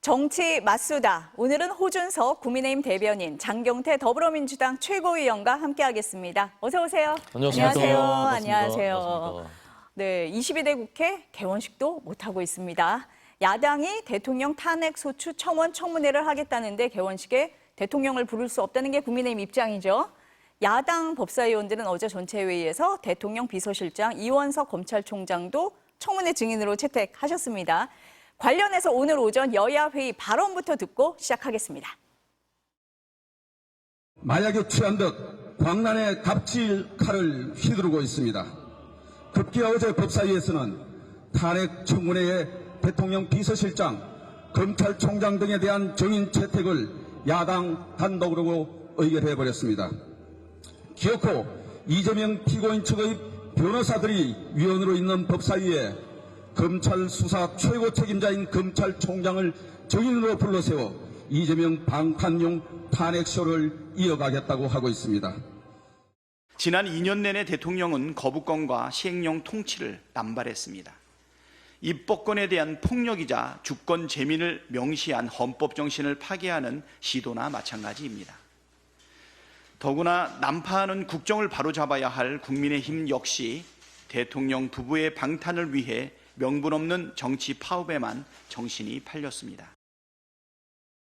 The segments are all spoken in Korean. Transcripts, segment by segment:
정치 맞수다. 오늘은 호준석 국민의힘 대변인, 장경태 더불어민주당 최고위원과 함께하겠습니다. 어서 오세요. 안녕하세요. 안녕하세요. 반갑습니다. 네, 22대 국회 개원식도 못하고 있습니다. 야당이 대통령 탄핵 소추 청원 청문회를 하겠다는데 개원식에 대통령을 부를 수 없다는 게 국민의힘 입장이죠. 야당 법사위원들은 어제 전체회의에서 대통령 비서실장 이원석 검찰총장도 청문회 증인으로 채택하셨습니다. 관련해서 오늘 오전 여야 회의 발언부터 듣고 시작하겠습니다. 마약에 취한 듯 광란의 갑질 칼을 휘두르고 있습니다. 급기야 어제 법사위에서는 탄핵 청문회에 대통령 비서실장, 검찰총장 등에 대한 증인 채택을 야당 단독으로 의결해버렸습니다. 기어코 이재명 피고인 측의 변호사들이 위원으로 있는 법사위에 검찰 수사 최고 책임자인 검찰총장을 증인으로 불러세워 이재명 방탄용 탄핵쇼를 이어가겠다고 하고 있습니다. 지난 2년 내내 대통령은 거부권과 시행령 통치를 남발했습니다. 입법권에 대한 폭력이자 주권 재민을 명시한 헌법 정신을 파괴하는 시도나 마찬가지입니다. 더구나 난파하는 국정을 바로잡아야 할 국민의힘 역시 대통령 부부의 방탄을 위해 명분 없는 정치 파업에만 정신이 팔렸습니다.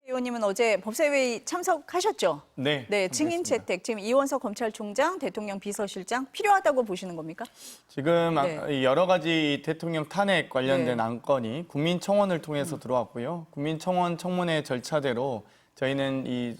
의원님은 어제 법사위 참석하셨죠? 네. 증인 채택, 지금 이원석 검찰총장, 대통령 비서실장 필요하다고 보시는 겁니까? 지금 네. 여러 가지 대통령 탄핵 관련된 네. 안건이 국민청원을 통해서 들어왔고요. 국민청원 청문회 절차대로 저희는 이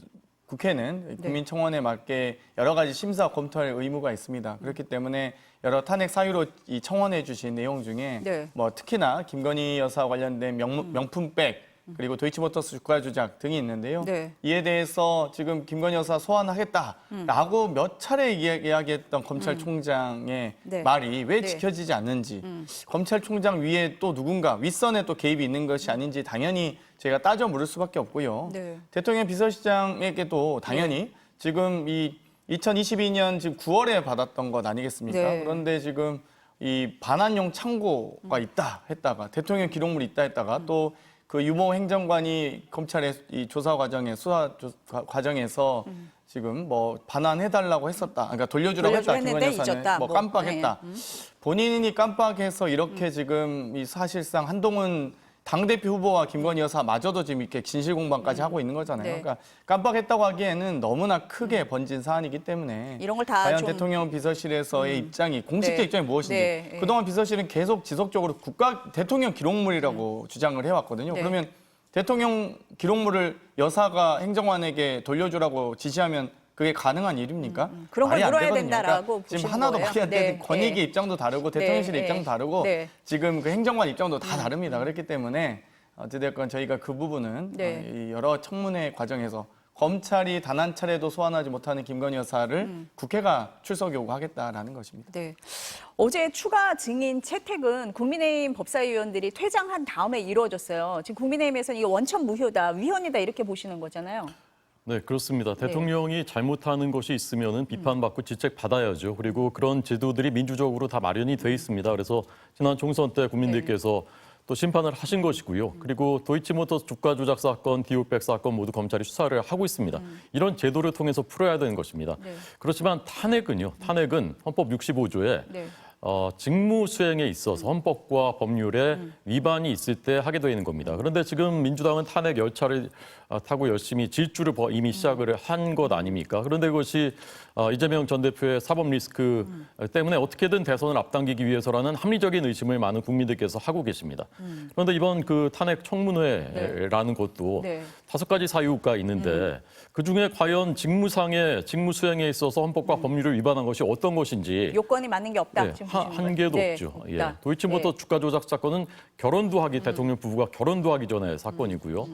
국회는 국민청원에 맞게 여러 가지 심사 검토할 의무가 있습니다. 그렇기 때문에 여러 탄핵 사유로 이 청원해 주신 내용 중에 뭐 특히나 김건희 여사 관련된 명품백 그리고 도이치모터스 주가 조작 등이 있는데요. 이에 대해서 지금 김건희 여사 소환하겠다라고 몇 차례 이야기했던 검찰총장의 말이 왜 지켜지지 않는지, 검찰총장 위에 또 누군가 윗선에 또 개입이 있는 것이 아닌지 당연히 제가 따져 물을 수밖에 없고요. 대통령 비서실장에게도 당연히 지금 이 2022년 지금 9월에 받았던 것 아니겠습니까? 그런데 지금 이 반환용 창고가 있다 했다가 대통령 기록물이 있다 했다가 또 그 유모 행정관이 검찰의 이 조사 과정에 수사 과정에서 지금 뭐 반환해달라고 했었다. 그러니까 돌려주라고 했다. 김건희 여사는 뭐 깜빡했다. 본인이 깜빡해서 이렇게 지금 이 사실상 한동훈 당대표 후보와 김건희 여사마저도 지금 이렇게 진실공방까지 하고 있는 거잖아요. 그러니까 깜빡했다고 하기에는 너무나 크게 번진 사안이기 때문에 이런 걸 다 과연 대통령 비서실에서의 입장이 공식적 입장이 무엇인지 그동안 비서실은 계속 지속적으로 대통령 기록물이라고 주장을 해왔거든요. 그러면 대통령 기록물을 여사가 행정관에게 돌려주라고 지시하면 그게 가능한 일입니까? 그런 걸 말이 안 물어야 되거든요. 된다라고 그러니까 지금 보시는 하나도 거예요? 말이 안 되는 권익의 입장도 다르고 대통령실의 입장도 다르고 지금 그 행정관 입장도 다 다릅니다. 그렇기 때문에 어찌됐건 저희가 그 부분은 이 여러 청문회 과정에서 검찰이 단 한 차례도 소환하지 못하는 김건희 여사를 국회가 출석 요구하겠다라는 것입니다. 어제 추가 증인 채택은 국민의힘 법사위원들이 퇴장한 다음에 이루어졌어요. 지금 국민의힘에서는 이거 원천 무효다, 위헌이다 이렇게 보시는 거잖아요. 네, 그렇습니다. 대통령이 잘못하는 것이 있으면 비판받고 질책받아야죠. 그리고 그런 제도들이 민주적으로 다 마련이 돼 있습니다. 그래서 지난 총선 때 국민들께서 또 심판을 하신 것이고요. 그리고 도이치모터스 주가 조작 사건, 디오백 사건 모두 검찰이 수사를 하고 있습니다. 이런 제도를 통해서 풀어야 되는 것입니다. 그렇지만 탄핵은 헌법 65조에 직무 수행에 있어서 헌법과 법률에 위반이 있을 때 하게 되는 겁니다. 그런데 지금 민주당은 탄핵 열차를 타고 열심히 질주를 이미 시작을 한 것 아닙니까? 그런데 그것이 이재명 전 대표의 사법 리스크 때문에 어떻게든 대선을 앞당기기 위해서라는 합리적인 의심을 많은 국민들께서 하고 계십니다. 그런데 이번 그 탄핵 청문회라는 것도 5가지 사유가 있는데 그중에 과연 직무 수행에 있어서 헌법과 법률을 위반한 것이 어떤 것인지 요건이 맞는 게 없다. 한 개도 없죠. 도이치모터 주가 조작 사건은 대통령 부부가 결혼도 하기 전에 사건이고요.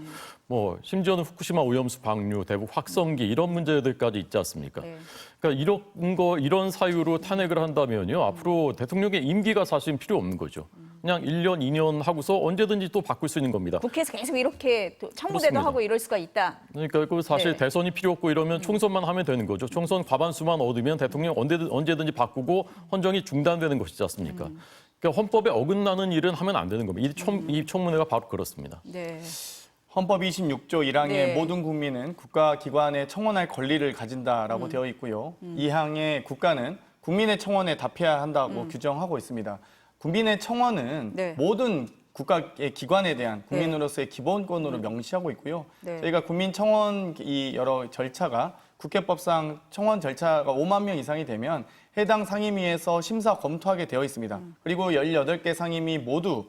뭐 심지어는 후쿠시마 오염수 방류, 대북 확성기 이런 문제들까지 있지 않습니까? 그러니까 이런 사유로 탄핵을 한다면요. 앞으로 대통령의 임기가 사실 필요 없는 거죠. 그냥 1년, 2년 하고서 언제든지 또 바꿀 수 있는 겁니다. 국회에서 계속 이렇게 청문회도 하고 이럴 수가 있다. 그러니까 그 사실 대선이 필요 없고 이러면 총선만 하면 되는 거죠. 총선 과반수만 얻으면 대통령 언제든지 바꾸고 헌정이 중단되는 것이지 않습니까? 그러니까 헌법에 어긋나는 일은 하면 안 되는 겁니다. 이 청문회가 바로 그렇습니다. 헌법 26조 1항에 네. 모든 국민은 국가기관에 청원할 권리를 가진다라고 되어 있고요. 2항에 국가는 국민의 청원에 답해야 한다고 규정하고 있습니다. 국민의 청원은 네. 모든 국가의 기관에 대한 국민으로서의 기본권으로 명시하고 있고요. 네. 저희가 국민청원 이 여러 절차가 국회법상 청원 절차가 5만 명 이상이 되면 해당 상임위에서 심사 검토하게 되어 있습니다. 그리고 18개 상임위 모두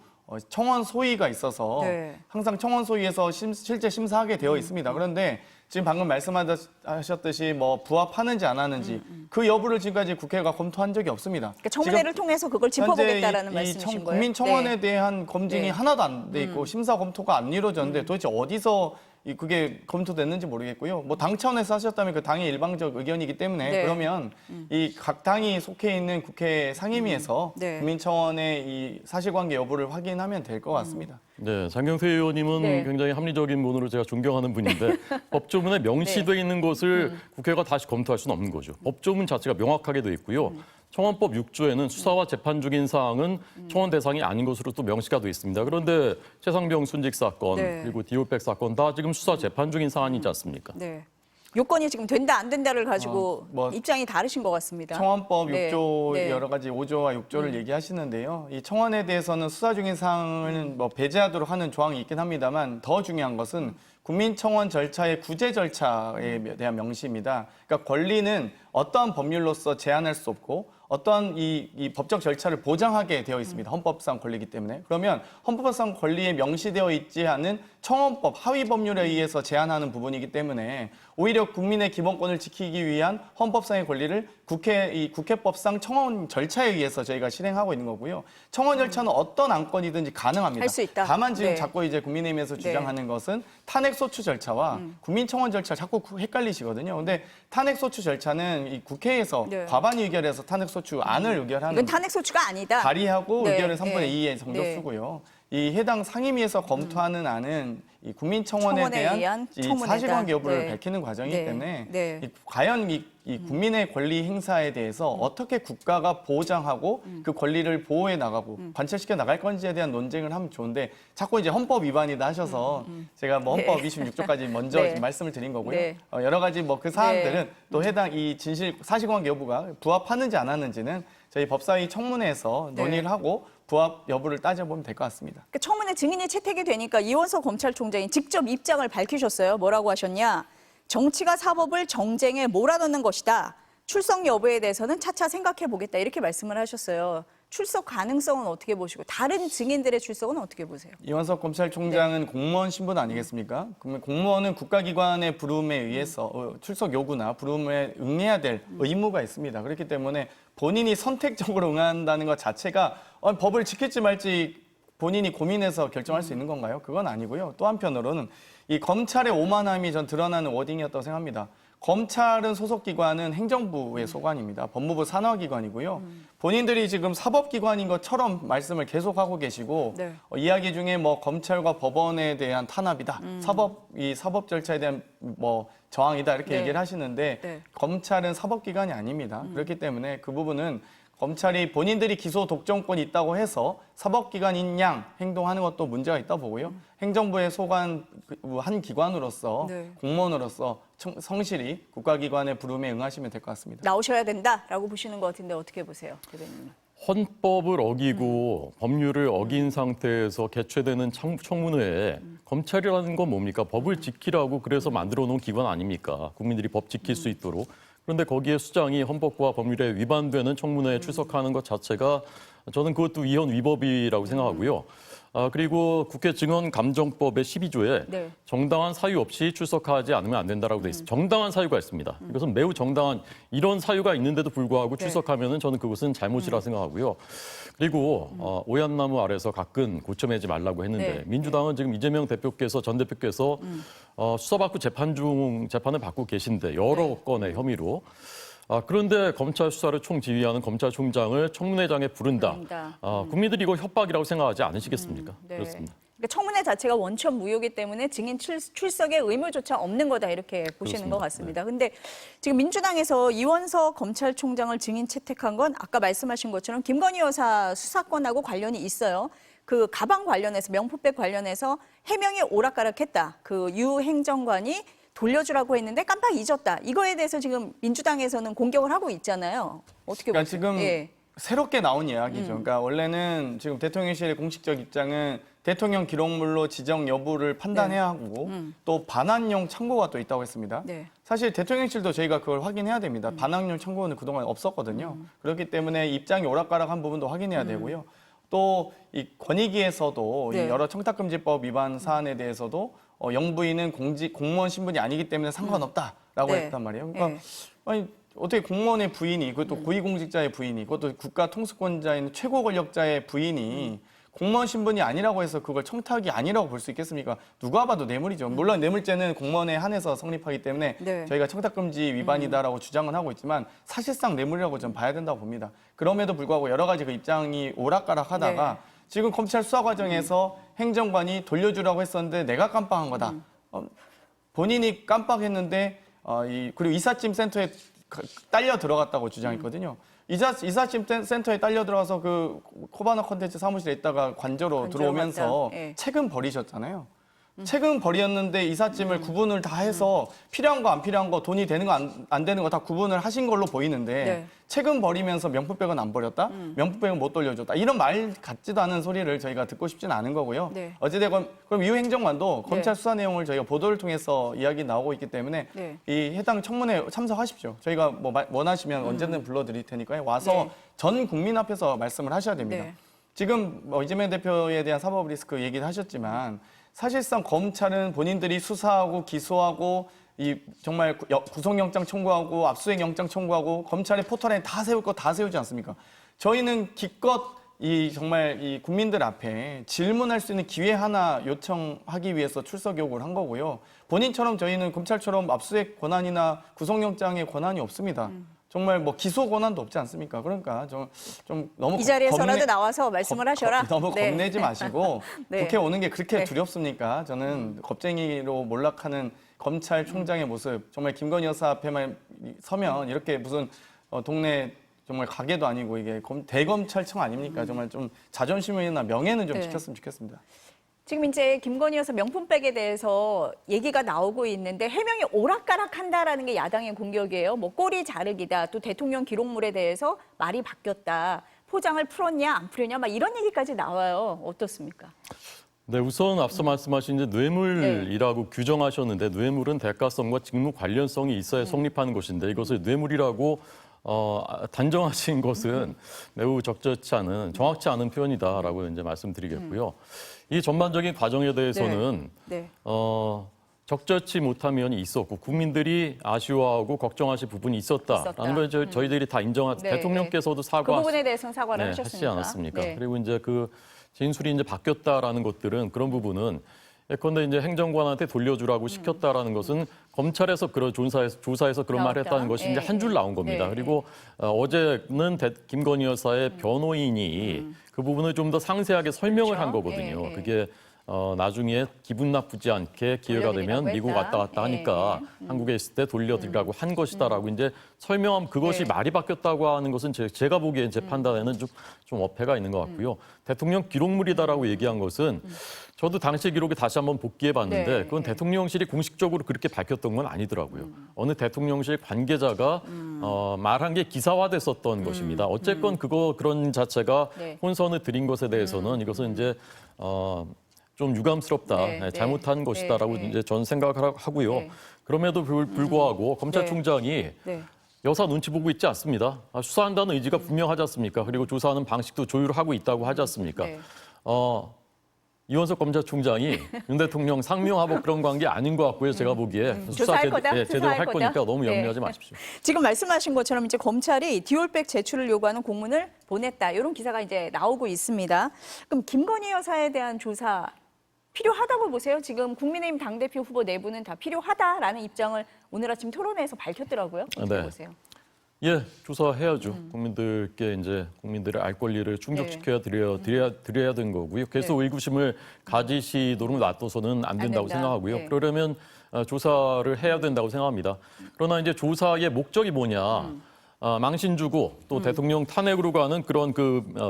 청원 소위가 있어서 네. 항상 청원 소위에서 실제 심사하게 되어 있습니다. 그런데 지금 방금 말씀하셨듯이 뭐 부합하는지 안 하는지 그 여부를 지금까지 국회가 검토한 적이 없습니다. 그러니까 청문회를 통해서 그걸 짚어보겠다라는 말씀이신 거예요? 국민청원에 네. 대한 검증이 네. 하나도 안 돼 있고 심사 검토가 안 이루어졌는데 도대체 어디서 그게 검토됐는지 모르겠고요. 뭐 당 차원에서 하셨다면 그 당의 일방적 의견이기 때문에 네. 그러면 이 각 당이 속해 있는 국회 상임위에서 네. 국민청원의 이 사실관계 여부를 확인하면 될 것 같습니다. 네, 장경태 의원님은 네. 굉장히 합리적인 분으로 제가 존경하는 분인데 법조문에 명시되어 있는 것을 국회가 다시 검토할 수는 없는 거죠. 법조문 자체가 명확하게 되어 있고요. 청원법 6조에는 수사와 재판 중인 사항은 청원 대상이 아닌 것으로 또 명시가 되어 있습니다. 그런데 최상병 순직 사건 네. 그리고 디오백 사건 다 지금 수사 재판 중인 사안이지 않습니까? 네. 요건이 지금 된다 안 된다를 가지고 뭐 입장이 다르신 것 같습니다. 청원법 네. 6조 네. 여러 가지 5조와 6조를 얘기하시는데요. 이 청원에 대해서는 수사 중인 사항을 뭐 배제하도록 하는 조항이 있긴 합니다만 더 중요한 것은 국민청원 절차의 구제 절차에 대한 명시입니다. 그러니까 권리는 어떠한 법률로서 제한할 수 없고 어떠한 이 법적 절차를 보장하게 되어 있습니다. 헌법상 권리이기 때문에. 그러면 헌법상 권리에 명시되어 있지 않은 청원법 하위 법률에 의해서 제한하는 부분이기 때문에 오히려 국민의 기본권을 지키기 위한 헌법상의 권리를 국회법상 청원 절차에 의해서 저희가 실행하고 있는 거고요. 청원 절차는 어떤 안건이든지 가능합니다. 할 수 있다. 다만 지금 네. 자꾸 이제 국민의힘에서 주장하는 것은 탄핵소추 절차와 국민청원 절차 자꾸 헷갈리시거든요. 근데 탄핵소추 절차는 이 국회에서 네. 과반 의결해서 탄핵소추 안을 의결하는 이건 탄핵소추가 아니다. 발의하고 네. 의결을 3분의 네. 2의 정도수고요. 이 해당 상임위에서 검토하는 안은 이 국민청원에 청원에 대한 의한 이 청문회다. 사실관계 여부를 네. 밝히는 과정이기 네. 때문에 네. 과연 이 국민의 권리 행사에 대해서 어떻게 국가가 보장하고 그 권리를 보호해 나가고 관철시켜 나갈 건지에 대한 논쟁을 하면 좋은데 자꾸 이제 헌법 위반이다 하셔서 제가 뭐 헌법 26조까지 먼저 네. 지금 말씀을 드린 거고요. 네. 여러 가지 뭐 그 사안들은 또 해당 이 사실관계 여부가 부합하는지 안 하는지는 저희 법사위 청문회에서 네. 논의를 하고 부합 여부를 따져보면 될 것 같습니다. 그러니까 청문회 증인이 채택이 되니까 이원석 검찰총장이 직접 입장을 밝히셨어요. 뭐라고 하셨냐? 정치가 사법을 정쟁에 몰아넣는 것이다. 출석 여부에 대해서는 차차 생각해 보겠다. 이렇게 말씀을 하셨어요. 출석 가능성은 어떻게 보시고 다른 증인들의 출석은 어떻게 보세요? 이원석 검찰총장은 공무원 신분 아니겠습니까? 그러면 공무원은 국가기관의 부름에 의해서 출석 요구나 부름에 응해야 될 의무가 있습니다. 그렇기 때문에 본인이 선택적으로 응한다는 것 자체가 법을 지킬지 말지 본인이 고민해서 결정할 수 있는 건가요? 그건 아니고요. 또 한편으로는 이 검찰의 오만함이 전 드러나는 워딩이었다고 생각합니다. 검찰은 소속기관은 행정부의 소관입니다. 법무부 산하기관이고요. 본인들이 지금 사법기관인 것처럼 말씀을 계속하고 계시고 네. 이야기 중에 뭐 검찰과 법원에 대한 탄압이다. 사법 절차에 대한 뭐 저항이다 이렇게 네. 얘기를 하시는데 네. 검찰은 사법기관이 아닙니다. 그렇기 때문에 그 부분은 검찰이 본인들이 기소 독점권이 있다고 해서 사법기관인 양 행동하는 것도 문제가 있다 보고요. 행정부의 소관 한 기관으로서 네. 공무원으로서 성실히 국가기관의 부름에 응하시면 될 것 같습니다. 나오셔야 된다라고 보시는 것 같은데 어떻게 보세요, 대변인님? 헌법을 어기고 법률을 어긴 상태에서 개최되는 청문회에 검찰이라는 건 뭡니까? 법을 지키라고 그래서 만들어 놓은 기관 아닙니까? 국민들이 법 지킬 수 있도록. 그런데 거기에 수장이 헌법과 법률에 위반되는 청문회에 출석하는 것 자체가 저는 그것도 위헌 위법이라고 생각하고요. 그리고 국회 증언감정법의 12조에 네. 정당한 사유 없이 출석하지 않으면 안 된다라고 돼 있습니다. 정당한 사유가 있습니다. 이것은 매우 정당한 이런 사유가 있는데도 불구하고 네. 출석하면은 저는 그것은 잘못이라 생각하고요. 그리고 오얏나무 아래서 가끔 고쳐매지 말라고 했는데 네. 민주당은 지금 이재명 대표께서 전 대표께서 수사받고 재판을 받고 계신데 여러 건의 혐의로 그런데 검찰 수사를 총지휘하는 검찰총장을 청문회장에 부른다. 국민들이 이거 협박이라고 생각하지 않으시겠습니까? 네. 그렇습니다. 그러니까 청문회 자체가 원천 무효이기 때문에 증인 출석의 의무조차 없는 거다 이렇게 보시는 것 같습니다. 근데 지금 민주당에서 이원석 검찰총장을 증인 채택한 건 아까 말씀하신 것처럼 김건희 여사 수사건하고 관련이 있어요. 그 가방 관련해서 명품백 관련해서 해명이 오락가락했다. 그 유 행정관이 돌려주라고 했는데 깜빡 잊었다. 이거에 대해서 지금 민주당에서는 공격을 하고 있잖아요. 어떻게 그러니까 보세요? 지금 예. 새롭게 나온 이야기죠. 그러니까 원래는 지금 대통령실의 공식적 입장은 대통령 기록물로 지정 여부를 판단해야 하고 또 반환용 창고가 또 있다고 했습니다. 네. 사실 대통령실도 저희가 그걸 확인해야 됩니다. 반환용 창고는 그동안 없었거든요. 그렇기 때문에 입장이 오락가락한 부분도 확인해야 되고요. 또 이 권익위에서도 네. 이 여러 청탁금지법 위반 사안에 대해서도 영부인은 공무원 신분이 아니기 때문에 상관없다라고 네. 했단 말이에요. 그러니까 네. 아니 어떻게 공무원의 부인이 그것도 고위공직자의 부인이 그것도 국가 통수권자인 최고 권력자의 부인이 공무원 신분이 아니라고 해서 그걸 청탁이 아니라고 볼 수 있겠습니까? 누가 봐도 뇌물이죠. 물론 뇌물죄는 공무원에 한해서 성립하기 때문에 네. 저희가 청탁금지 위반이다라고 주장은 하고 있지만 사실상 뇌물이라고 좀 봐야 된다고 봅니다. 그럼에도 불구하고 여러 가지 그 입장이 오락가락하다가 네. 지금 검찰 수사 과정에서 행정관이 돌려주라고 했었는데 내가 깜빡한 거다. 본인이 깜빡했는데 그리고 이삿짐 센터에 딸려 들어갔다고 주장했거든요. 이삿짐 센터에 딸려 들어가서 그 코바나 콘텐츠 사무실에 있다가 관저로 들어오면서 갔다. 예. 책은 버리셨잖아요. 책은 버렸는데 이삿짐을 구분을 다 해서 필요한 거 안 필요한 거 돈이 되는 거 안 되는 거 다 구분을 하신 걸로 보이는데 네. 책은 버리면서 명품백은 안 버렸다? 명품백은 못 돌려줬다? 이런 말 같지도 않은 소리를 저희가 듣고 싶지는 않은 거고요. 네. 어찌되건 그럼 유 행정관도 네. 검찰 수사 내용을 저희가 보도를 통해서 이야기 나오고 있기 때문에 네. 이 해당 청문회 참석하십시오. 저희가 뭐 원하시면 언제든 불러드릴 테니까요. 와서 네. 전 국민 앞에서 말씀을 하셔야 됩니다. 네. 지금 이재명 대표에 대한 사법 리스크 얘기를 하셨지만 사실상 검찰은 본인들이 수사하고 기소하고 이 정말 구속영장 청구하고 압수수색 영장 청구하고 검찰의 포털에 다 세울 거 다 세우지 않습니까? 저희는 기껏 정말 이 국민들 앞에 질문할 수 있는 기회 하나 요청하기 위해서 출석 요구를 한 거고요. 본인처럼 저희는 검찰처럼 압수수색 권한이나 구속영장의 권한이 없습니다. 정말 뭐 기소 권한도 없지 않습니까? 그러니까 좀 너무 이 자리에서라도 나와서 말씀을 하셔라. 너무 네. 겁내지 마시고 네. 국회 오는 게 그렇게 네. 두렵습니까? 저는 겁쟁이로 몰락하는 검찰총장의 모습 정말 김건희 여사 앞에만 서면 이렇게 무슨 동네 정말 가게도 아니고 이게 대검찰청 아닙니까? 정말 좀 자존심이나 명예는 좀 네. 지켰으면 좋겠습니다. 지금 이제 김건희 여사 명품백에 대해서 얘기가 나오고 있는데 해명이 오락가락한다라는 게 야당의 공격이에요. 뭐 꼬리 자르기다. 또 대통령 기록물에 대해서 말이 바뀌었다. 포장을 풀었냐 안 풀었냐 막 이런 얘기까지 나와요. 어떻습니까? 네, 우선 앞서 말씀하신 이제 뇌물이라고 규정하셨는데 뇌물은 대가성과 직무 관련성이 있어야 성립하는 것인데 이것을 뇌물이라고 단정하신 것은 매우 적절치 않은 정확치 않은 표현이다라고 이제 말씀드리겠고요. 이 전반적인 과정에 대해서는 네. 적절치 못한 면이 있었고 국민들이 아쉬워하고 걱정하실 부분이 있었다라는 걸 저희들이 다 인정한 네. 대통령께서도 그 사과 부분에 대해서는 사과를 하시지 하셨습니까? 않았습니까? 네. 그리고 이제 그 진술이 이제 바뀌었다라는 것들은 그런 부분은 예컨대 이제 행정관한테 돌려주라고 시켰다라는 것은 검찰에서 그런 조사에서 그런 말을 나왔다. 했다는 것이 이제 한 줄 나온 겁니다. 예. 그리고 어제는 김건희 여사의 변호인이 그 부분을 좀 더 상세하게 설명을 그렇죠. 한 거거든요. 예, 예. 그게 나중에 기분 나쁘지 않게 기회가 되면 돌려드리라고 미국 했다. 왔다 갔다 하니까 한국에 있을 때 돌려드리라고 한 것이다라고 이제 설명하면 그것이 네. 말이 바뀌었다고 하는 것은 제가 보기엔 제 판단에는 좀 어폐가 있는 것 같고요. 대통령 기록물이다라고 얘기한 것은 저도 당시 기록에 다시 한번 복기해 봤는데 네. 그건 대통령실이 공식적으로 그렇게 밝혔던 건 아니더라고요. 어느 대통령실 관계자가 말한 게 기사화됐었던 것입니다. 어쨌건 그런 자체가 네. 혼선을 드린 것에 대해서는 이것은 이제 좀 유감스럽다, 네, 네. 잘못한 것이다라고 네. 이제 전 생각을 하고요. 네. 그럼에도 불구하고 검찰총장이 네. 여사 눈치 보고 있지 않습니다. 수사한다는 의지가 분명하지 않습니까? 그리고 조사하는 방식도 조율하고 있다고 하지 않습니까? 네. 이원석 검찰총장이 윤 대통령 상명하복 그런 관계 아닌 것 같고요. 제가 보기에 조사할 거다? 제대로 수사할 할 거다? 거니까 너무 염려하지 네. 마십시오. 지금 말씀하신 것처럼 이제 검찰이 디올백 제출을 요구하는 공문을 보냈다. 이런 기사가 이제 나오고 있습니다. 그럼 김건희 여사에 대한 조사 필요하다고 보세요? 지금 국민의힘 당대표 후보 내부는 다 필요하다라는 입장을 오늘 아침 토론회에서 밝혔더라고요. 어떻게 네. 보세요? 예, 조사해야죠. 국민들께 이제 국민들의 알 권리를 충족시켜야 드려야 되는 거고요. 계속 네. 의구심을 가지시도록 놔둬서는 안 된다고 된다. 생각하고요. 네. 그러려면 조사를 해야 된다고 생각합니다. 그러나 이제 조사의 목적이 뭐냐? 망신 주고 또 대통령 탄핵으로 가는 그런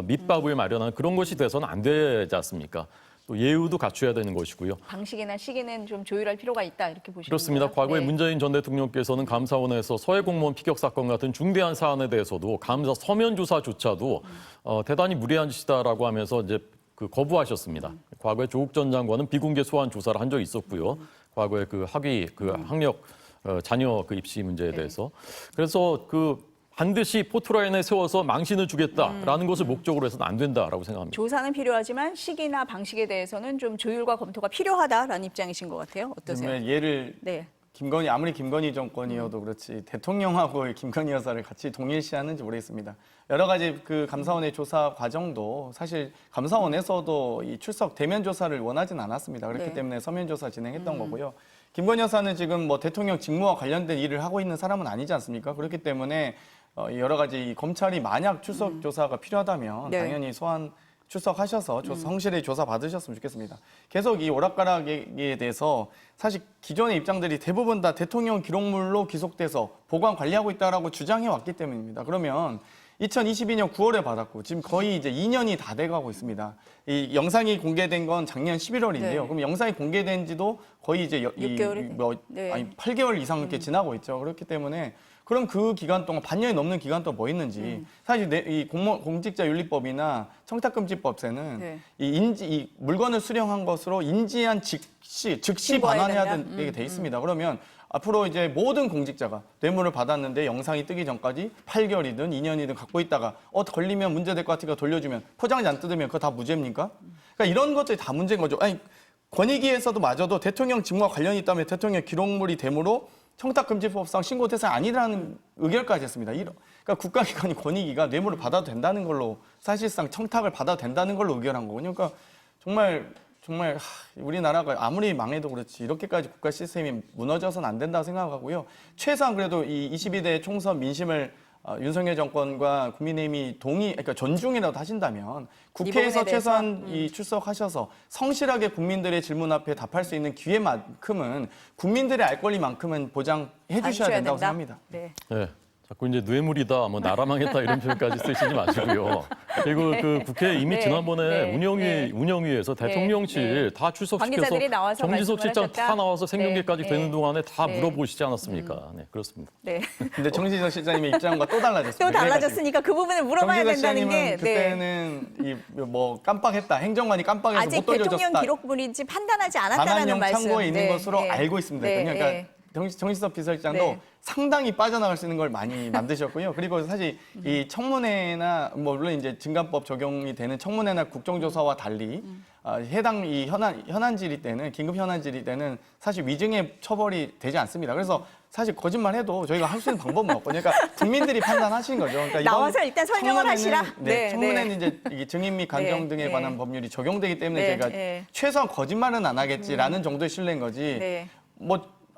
밑밥을 마련하는 그런 것이 돼서는 안 되지 않습니까? 또 예우도 갖춰야 되는 것이고요. 방식이나 시기는 좀 조율할 필요가 있다 이렇게 보시는 그렇습니다. 거예요? 과거에 네. 문재인 전 대통령께서는 감사원에서 서해 공무원 피격 사건 같은 중대한 사안에 대해서도 감사 서면 조사조차도 대단히 무리한 짓이다라고 하면서 이제 거부하셨습니다. 과거에 조국 전 장관은 비공개 소환 조사를 한 적이 있었고요. 과거에 학위 학력 자녀 입시 문제에 대해서 그래서 반드시 포토라인에 세워서 망신을 주겠다라는 것을 목적으로 해서는 안 된다라고 생각합니다. 조사는 필요하지만 시기나 방식에 대해서는 좀 조율과 검토가 필요하다라는 입장이신 것 같아요. 어떠세요? 예를 네. 아무리 김건희 정권이어도 그렇지 대통령하고 김건희 여사를 같이 동일시하는지 모르겠습니다. 여러 가지 감사원의 조사 과정도 사실 감사원에서도 이 출석 대면 조사를 원하진 않았습니다. 그렇기 네. 때문에 서면 조사 진행했던 거고요. 김건희 여사는 지금 대통령 직무와 관련된 일을 하고 있는 사람은 아니지 않습니까? 그렇기 때문에 여러 가지 검찰이 만약 출석 조사가 필요하다면 네. 당연히 출석하셔서 성실히 조사 받으셨으면 좋겠습니다. 계속 이 오락가락에 대해서 사실 기존의 입장들이 대부분 다 대통령 기록물로 기록돼서 보관 관리하고 있다라고 주장해 왔기 때문입니다. 그러면 2022년 9월에 받았고 지금 거의 이제 2년이 다 돼가고 있습니다. 이 영상이 공개된 건 작년 11월인데요. 네. 그럼 영상이 공개된 지도 거의 이제 6개월이 네. 8개월 이상 이렇게 지나고 있죠. 그렇기 때문에 그럼 그 기간 동안 반년이 넘는 기간 동안 뭐 했는지 사실 이 공직자윤리법이나 청탁금지법에는 네. 이 물건을 수령한 것으로 인지한 즉시 신고해야 반환해야 된다? 되게 돼 있습니다. 그러면 앞으로 이제 모든 공직자가 뇌물을 받았는데 영상이 뜨기 전까지 8개월이든 2년이든 갖고 있다가 걸리면 문제될 것 같으니까 돌려주면 포장지 안 뜯으면 그거 다 무죄입니까? 그러니까 이런 것들이 다 문제인 거죠. 아니 권익위에서도 마저도 대통령 직무와 관련이 있다면 대통령 기록물이 되므로 청탁금지법상 신고 대상이 아니라는 의결까지 했습니다. 그러니까 국가기관이 권익위가 뇌물을 받아도 된다는 걸로 사실상 청탁을 받아도 된다는 걸로 의결한 거거든요. 그러니까 정말 우리나라가 아무리 망해도 그렇지 이렇게까지 국가 시스템이 무너져서는 안 된다고 생각하고요. 최소한 그래도 이 22대 총선 민심을 윤석열 정권과 국민의힘이 그러니까 존중이라도 하신다면 국회에서 최소한 출석하셔서 성실하게 국민들의 질문 앞에 답할 수 있는 기회만큼은 국민들의 알 권리만큼은 보장해 주셔야 된다고 생각합니다. 네. 네. 자꾸 이제 뇌물이다, 나라 망했다 이런 표현까지 쓰시지 마시고요. 그리고 국회 이미 네. 지난번에 네. 운영위에서 대통령실 다 출석시켜서 관계자들이 나와서 정지석 실장 말씀을 다 나와서 생중계까지 네. 되는 동안에 다 네. 물어보시지 않았습니까? 네, 그렇습니다. 네. 근데 정진석 실장님의 입장과 또 달라졌습니다. 또 달라졌으니까 그 부분을 물어봐야 정진석 된다는 게 그때는 깜빡했다. 행정관이 깜빡해서 아직 못 돌려줬다. 대통령 기록물인지 판단하지 않았다는 반환령 말씀. 창고에 있는 네. 것으로 네. 알고 있습니다. 네. 그러니까 네. 정진석 비서실장도 네. 상당히 빠져나갈 수 있는 걸 많이 만드셨고요. 그리고 사실 이 청문회나 물론 이제 증감법 적용이 되는 청문회나 국정조사와 달리 해당 이 현안 질의 때는 긴급 현안 질의 때는 사실 위증의 처벌이 되지 않습니다. 그래서 사실 거짓말해도 저희가 할 수 있는 방법은 없거든요. 그러니까 국민들이 판단하신 거죠. 그러니까 나와서 일단 설명을 하시라. 네, 청문회는 이제 이 증인 및 간정 네, 등에 네. 관한 법률이 적용되기 때문에 네, 저희가 네. 최소한 거짓말은 안 하겠지라는 정도의 신뢰인 거지. 네.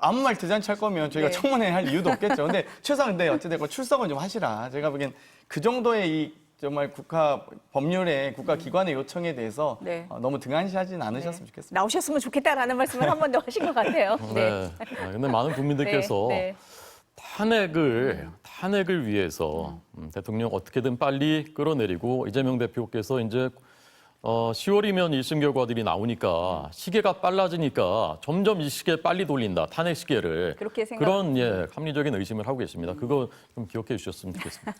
아무 말 대잔치 할 거면 저희가 네. 청문회 할 이유도 없겠죠. 근데 최소한 어찌됐건 출석은 좀 하시라. 제가 보기엔 그 정도의 이 정말 국가 법률의 국가 기관의 요청에 대해서 네. 너무 등한시하지는 않으셨으면 좋겠습니다. 나오셨으면 좋겠다라는 말씀을 한 번 더 하신 것 같아요. 네. 근데 많은 국민들께서 네. 탄핵을 위해서 대통령 어떻게든 빨리 끌어내리고 이재명 대표께서 이제 10월이면 1심 결과들이 나오니까 시계가 빨라지니까 점점 이 시계 빨리 돌린다. 탄핵 시계를. 그렇게 그런 합리적인 의심을 하고 계십니다. 그거 좀 기억해 주셨으면 좋겠습니다.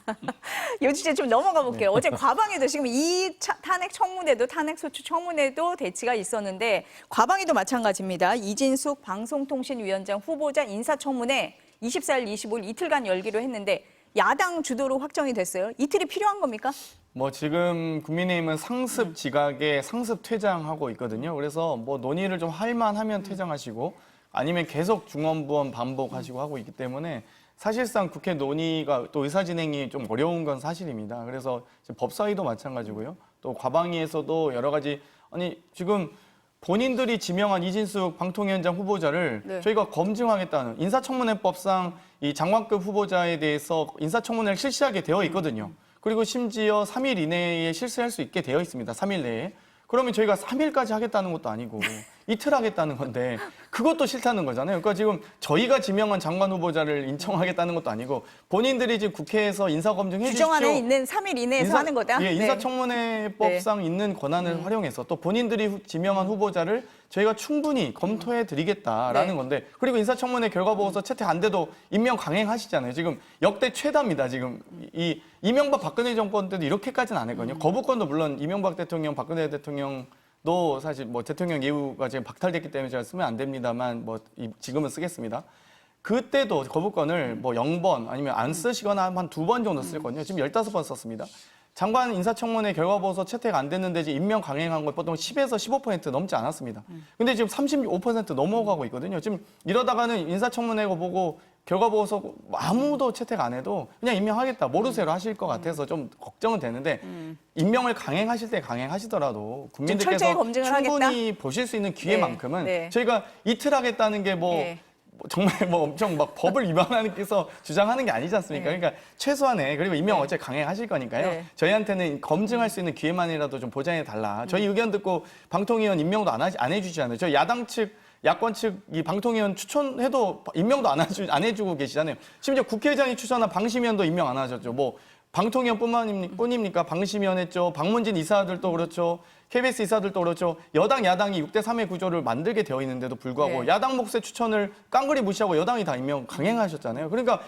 이 주제 좀 넘어가 볼게요. 네. 어제 과방에도 지금 이 탄핵 청문회도 탄핵소추 청문회도 대치가 있었는데 과방에도 마찬가지입니다. 이진숙 방송통신위원장 후보자 인사청문회 24일, 25일 이틀간 열기로 했는데 야당 주도로 확정이 됐어요. 이틀이 필요한 겁니까? 지금 국민의힘은 상습 지각에 상습 퇴장하고 있거든요. 그래서 논의를 좀 할 만하면 퇴장하시고 아니면 계속 중원부원 반복하시고 하고 있기 때문에 사실상 국회 논의가 또 의사 진행이 좀 어려운 건 사실입니다. 그래서 지금 법사위도 마찬가지고요. 또 과방위에서도 여러 가지 지금 본인들이 지명한 이진숙 방통위원장 후보자를 네. 저희가 검증하겠다는 인사청문회법상 이 장관급 후보자에 대해서 인사청문회를 실시하게 되어 있거든요. 그리고 심지어 3일 이내에 실시할 수 있게 되어 있습니다. 3일 내에. 그러면 저희가 3일까지 하겠다는 것도 아니고 이틀 하겠다는 건데 그 그것도 싫다는 거잖아요. 그러니까 지금 저희가 지명한 장관 후보자를 인정하겠다는 것도 아니고 본인들이 지금 국회에서 인사검증 해주십시오. 규정 안에 있는 3일 이내에서 하는 거다. 예, 네. 인사청문회법상 있는 권한을 활용해서 또 본인들이 지명한 후보자를 저희가 충분히 검토해 드리겠다라는 네. 건데 그리고 인사청문회 결과 보고서 채택 안 돼도 임명 강행하시잖아요. 지금 역대 최다입니다. 지금 이 이명박 박근혜 정권 때도 이렇게까지는 안 했거든요. 거부권도 물론 이명박 대통령, 박근혜 대통령도 사실 뭐 대통령 예우가 지금 박탈됐기 때문에 제가 쓰면 안 됩니다만 뭐 지금은 쓰겠습니다. 그때도 거부권을 뭐 0번 아니면 안 쓰시거나 한 2번 정도 쓰거든요. 지금 15번 썼습니다. 장관 인사청문회 결과보고서 채택 안 됐는데 지금 임명 강행한 거 보통 10에서 15% 넘지 않았습니다. 근데 지금 35% 넘어가고 있거든요. 지금 이러다가는 인사청문회 보고 결과보고서 아무도 채택 안 해도 그냥 임명하겠다, 모르쇠로 하실 것 같아서 좀 걱정은 되는데 임명을 강행하실 때 강행하시더라도 철저히 국민들께서 검증을 충분히 보실 수 있는 기회만큼은 네. 저희가 이틀 하겠다는 게 네. 정말 뭐 엄청 막 법을 위반하는께서 주장하는 게 아니지 않습니까? 네. 그러니까 최소한의 그리고 임명 어차피 강행하실 거니까요. 네. 저희한테는 검증할 수 있는 기회만이라도 좀 보장해 달라. 저희 의견 듣고 방통위원 임명도 안 해주시잖아요. 저희 야당 측, 야권 측 이 방통위원 추천해도 임명도 안 해주고 계시잖아요. 심지어 국회의장이 추천한 방심위원도 임명 안 하셨죠. 뭐 방통위원뿐입니까? 방심위원 했죠. 방문진 이사들도 그렇죠. KBS 이사들도 그렇죠. 여당, 야당이 6대 3의 구조를 만들게 되어 있는데도 불구하고 네. 야당 몫의 추천을 깡그리 무시하고 여당이 다 임명 강행하셨잖아요. 그러니까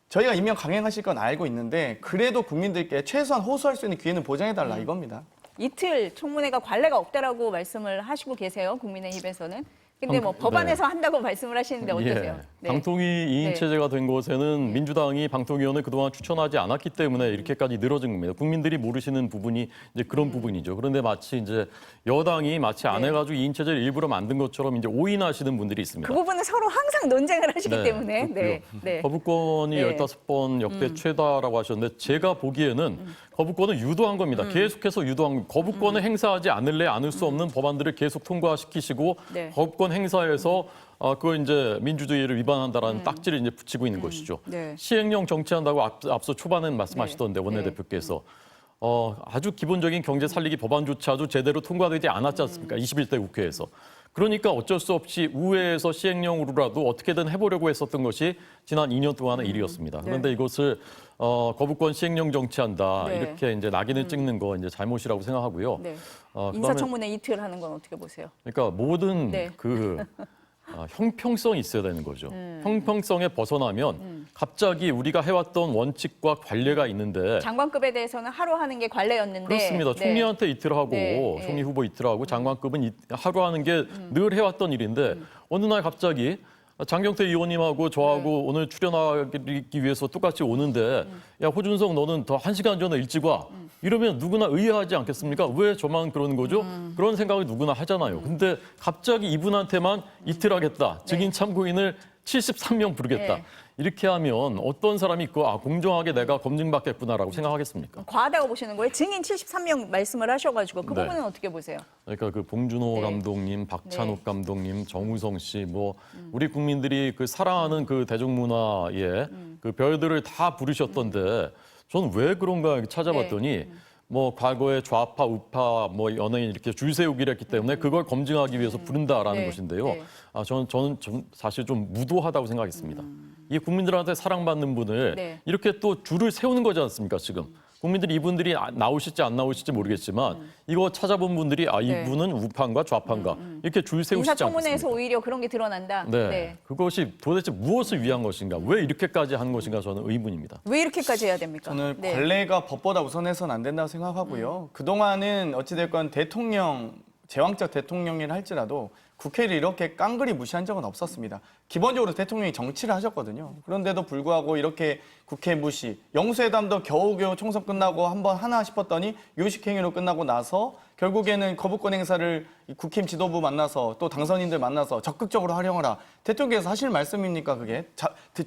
저희가 임명 강행하실 건 알고 있는데 그래도 국민들께 최소한 호소할 수 있는 기회는 보장해달라 이겁니다. 이틀 청문회가 관례가 없다라고 말씀을 하시고 계세요. 국민의힘에서는. 근데 뭐 네. 법안에서 한다고 말씀을 하시는데 어떠세요? 예. 네. 방통위 2인 네. 체제가 된 곳에는 민주당이 방통위원을 그동안 추천하지 않았기 때문에 이렇게까지 늘어진 겁니다. 국민들이 모르시는 부분이 이제 그런 부분이죠. 그런데 마치 이제 여당이 마치 안 네. 해가지고 2인 체제를 일부러 만든 것처럼 이제 오인하시는 분들이 있습니다. 그 부분은 서로 항상 논쟁을 하시기 네, 때문에. 그렇고요. 네. 네. 거부권이 네. 15번 역대 최다라고 하셨는데 제가 보기에는 거부권을 유도한 겁니다. 계속해서 유도한 겁니다. 거부권을 행사하지 않을래 않을 수 없는 법안들을 계속 통과시키시고 네. 거부권 행사에서 그걸 이제 민주주의를 위반한다라는 딱지를 이제 붙이고 있는 것이죠. 네. 시행령 정치한다고 앞서 초반에 말씀하시던데 원내대표께서 아주 기본적인 경제 살리기 법안조차도 제대로 통과되지 않았지 않습니까? 21대 국회에서. 그러니까 어쩔 수 없이 우회해서 시행령으로라도 어떻게든 해보려고 했었던 것이 지난 2년 동안의 일이었습니다. 그런데 이것을 거부권 시행령 정치한다 네. 이렇게 이제 낙인을 찍는 거 이제 잘못이라고 생각하고요. 네. 그다음에 인사청문회 이틀 하는 건 어떻게 보세요? 그러니까 모든 네. 형평성이 있어야 되는 거죠. 형평성에 벗어나면 갑자기 우리가 해왔던 원칙과 관례가 있는데 장관급에 대해서는 하루 하는 게 관례였는데. 그렇습니다. 네. 총리한테 이틀 하고 네. 총리 후보 이틀 하고 장관급은 하루 하는 게 늘 해왔던 일인데 어느 날 갑자기 장경태 의원님하고 저하고 오늘 출연하기 위해서 똑같이 오는데 야 호준성 너는 더 1시간 전에 일찍 와. 이러면 누구나 의아하지 않겠습니까? 왜 저만 그러는 거죠? 그런 생각을 누구나 하잖아요. 근데 갑자기 이분한테만 이틀 하겠다. 증인 참고인을 73명 부르겠다. 네. 이렇게 하면 어떤 사람이 공정하게 내가 검증받겠구나라고 생각하겠습니까? 과하다고 보시는 거예요? 증인 73명 말씀을 하셔가지고 그 네. 부분은 어떻게 보세요? 그러니까 그 봉준호 네. 감독님, 박찬욱 네. 감독님, 정우성 씨, 뭐 우리 국민들이 그 사랑하는 그 대중문화의 그 별들을 다 부르셨던데 저는 왜 그런가 이렇게 찾아봤더니 뭐 과거에 좌파, 우파, 뭐 연예인 이렇게 줄 세우기를 했기 때문에 그걸 검증하기 위해서 부른다라는 네. 것인데요. 네. 저는 사실 좀 무도하다고 생각했습니다. 이 국민들한테 사랑받는 분을 네. 이렇게 또 줄을 세우는 거지 않습니까, 지금? 국민들이 이분들이 나오실지 안 나오실지 모르겠지만 이거 찾아본 분들이 네. 이분은 우파인가 좌파인가 이렇게 줄 세우시지 인사청문회에서 않겠습니까? 오히려 그런 게 드러난다. 네. 그것이 도대체 무엇을 위한 것인가? 왜 이렇게까지 한 것인가 저는 의문입니다. 왜 이렇게까지 해야 됩니까? 저는 네. 관례가 법보다 우선해서는 안 된다고 생각하고요. 그동안은 어찌됐건 대통령, 제왕적 대통령이라 할지라도 국회를 이렇게 깡그리 무시한 적은 없었습니다. 기본적으로 대통령이 정치를 하셨거든요. 그런데도 불구하고 이렇게 국회 무시, 영수회담도 겨우겨우 총선 끝나고 한번 하나 싶었더니 요식행위로 끝나고 나서 결국에는 거부권 행사를 국힘 지도부 만나서 또 당선인들 만나서 적극적으로 활용하라. 대통령께서 하실 말씀입니까 그게?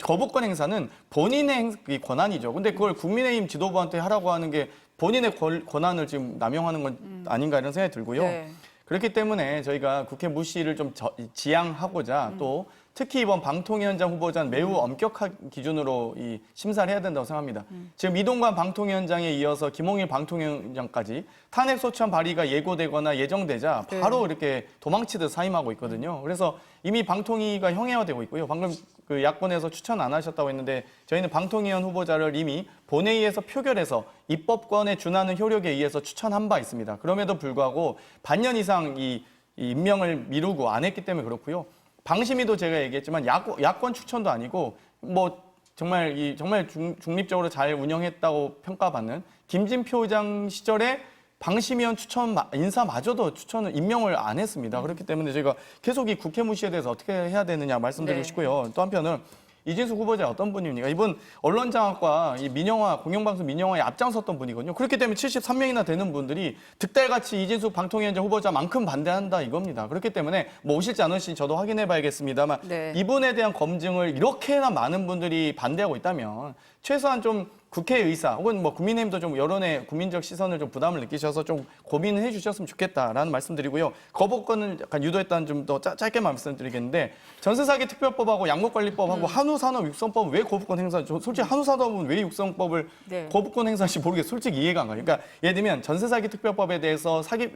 거부권 행사는 본인의 권한이죠. 근데 그걸 국민의힘 지도부한테 하라고 하는 게 본인의 권한을 지금 남용하는 건 아닌가 이런 생각이 들고요. 네. 그렇기 때문에 저희가 국회 무시를 좀 지양하고자 또 특히 이번 방통위원장 후보자는 매우 엄격한 기준으로 이 심사를 해야 된다고 생각합니다. 지금 이동관 방통위원장에 이어서 김홍일 방통위원장까지 탄핵 소추안 발의가 예고되거나 예정되자 바로 이렇게 도망치듯 사임하고 있거든요. 그래서 이미 방통위가 형해화되고 있고요. 방금 그 야권에서 추천 안 하셨다고 했는데 저희는 방통위원 후보자를 이미 본회의에서 표결해서 입법권에 준하는 효력에 의해서 추천한 바 있습니다. 그럼에도 불구하고 반년 이상 이 임명을 미루고 안 했기 때문에 그렇고요. 방심위도 제가 얘기했지만 야권 추천도 아니고 뭐 정말 중립적으로 잘 운영했다고 평가받는 김진표 의장 시절에 방심위원 추천 인사마저도 추천을 임명을 안 했습니다. 그렇기 때문에 저희가 계속 이 국회 무시에 대해서 어떻게 해야 되느냐 말씀드리고 네. 싶고요. 또 한편은 이진숙 후보자 어떤 분입니까? 이분 언론장악과 이 민영화, 공영방송 민영화에 앞장섰던 분이거든요. 그렇기 때문에 73명이나 되는 분들이 득달같이 이진숙 방통위원장 후보자만큼 반대한다 이겁니다. 그렇기 때문에 뭐 오실지 안 오실지 저도 확인해 봐야겠습니다만 네. 이분에 대한 검증을 이렇게나 많은 분들이 반대하고 있다면 최소한 좀 국회의사 혹은 뭐 국민의힘도 좀 여론의 국민적 시선을 좀 부담을 느끼셔서 좀 고민을 해주셨으면 좋겠다라는 말씀드리고요. 거부권을 약간 유도했다는 좀 더 짧게 말씀드리겠는데 전세사기 특별법하고 양국관리법하고 한우산업육성법은 왜 거부권 행사? 솔직히 한우산업은 왜 육성법을 네. 거부권 행사할지 모르겠어요. 솔직히 이해가 안 가요. 그러니까 예를 들면 전세사기 특별법에 대해서 사기